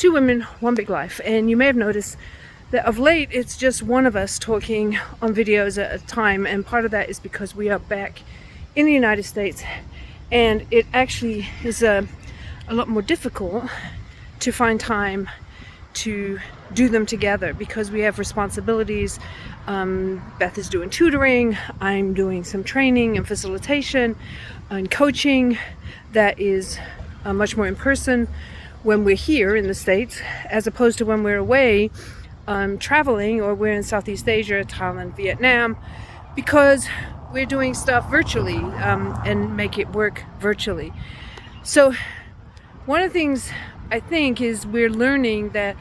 Two women, one big life. And you may have noticed that of late it's just one of us talking on videos at a time, and part of that is because we are back in the United States, and it actually is a lot more difficult to find time to do them together because we have responsibilities. Beth is doing tutoring, I'm doing some training and facilitation and coaching that is much more in person when we're here in the States, as opposed to when we're away traveling, or we're in Southeast Asia, Thailand, Vietnam, because we're doing stuff virtually and make it work virtually. So one of the things I think is we're learning that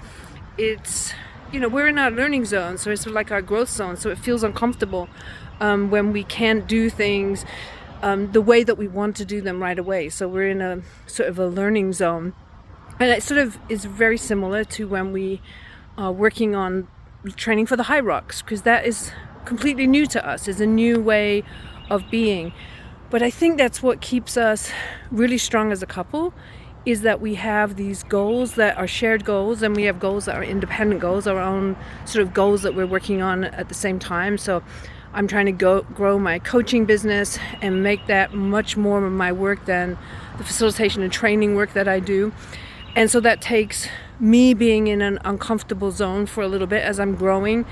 it's, we're in our learning zone, so it's like our growth zone, so it feels uncomfortable when we can't do things the way that we want to do them right away. So we're in a sort of a learning zone. And it sort of is very similar to when we are working on training for the high rocks, because that is completely new to us. It's a new way of being. But I think that's what keeps us really strong as a couple, is that we have these goals that are shared goals, and we have goals that are independent goals, our own sort of goals that we're working on at the same time. So I'm trying to grow my coaching business and make that much more of my work than the facilitation and training work that I do. And so that takes me being in an uncomfortable zone for a little bit as I'm growing,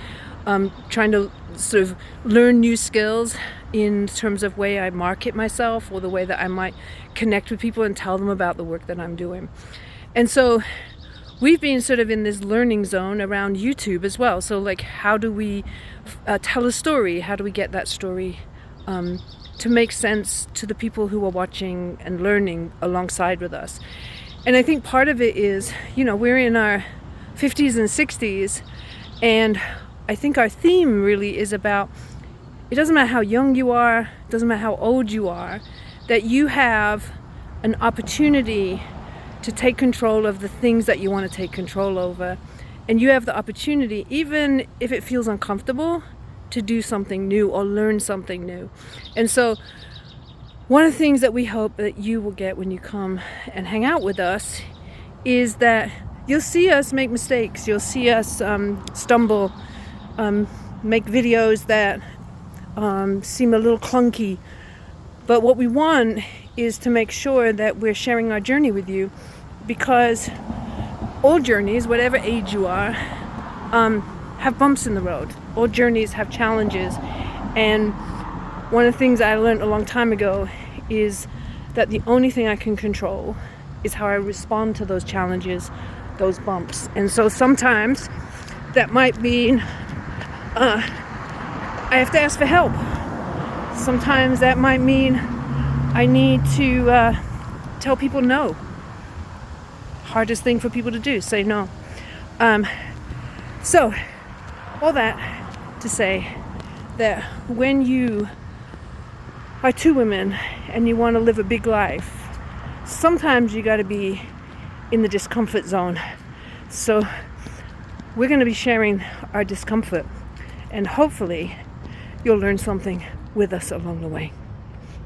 trying to sort of learn new skills in terms of way I market myself, or the way that I might connect with people and tell them about the work that I'm doing. And so we've been sort of in this learning zone around YouTube as well. So like, how do we tell a story? How do we get that story to make sense to the people who are watching and learning alongside with us? And I think part of it is, we're in our 50s and 60s, and I think our theme really is about, it doesn't matter how young you are, it doesn't matter how old you are, that you have an opportunity to take control of the things that you want to take control over. And you have the opportunity, even if it feels uncomfortable, to do something new or learn something new. And so one of the things that we hope that you will get when you come and hang out with us is that you'll see us make mistakes. You'll see us stumble, make videos that seem a little clunky. But what we want is to make sure that we're sharing our journey with you, because all journeys, whatever age you are, have bumps in the road. All journeys have challenges. And one of the things I learned a long time ago is that the only thing I can control is how I respond to those challenges, those bumps. And so sometimes that might mean I have to ask for help. Sometimes that might mean I need to tell people no. Hardest thing for people to do, say no. So all that to say that when you are two women and you want to live a big life, sometimes you got to be in the discomfort zone. So we're going to be sharing our discomfort, and hopefully you'll learn something with us along the way.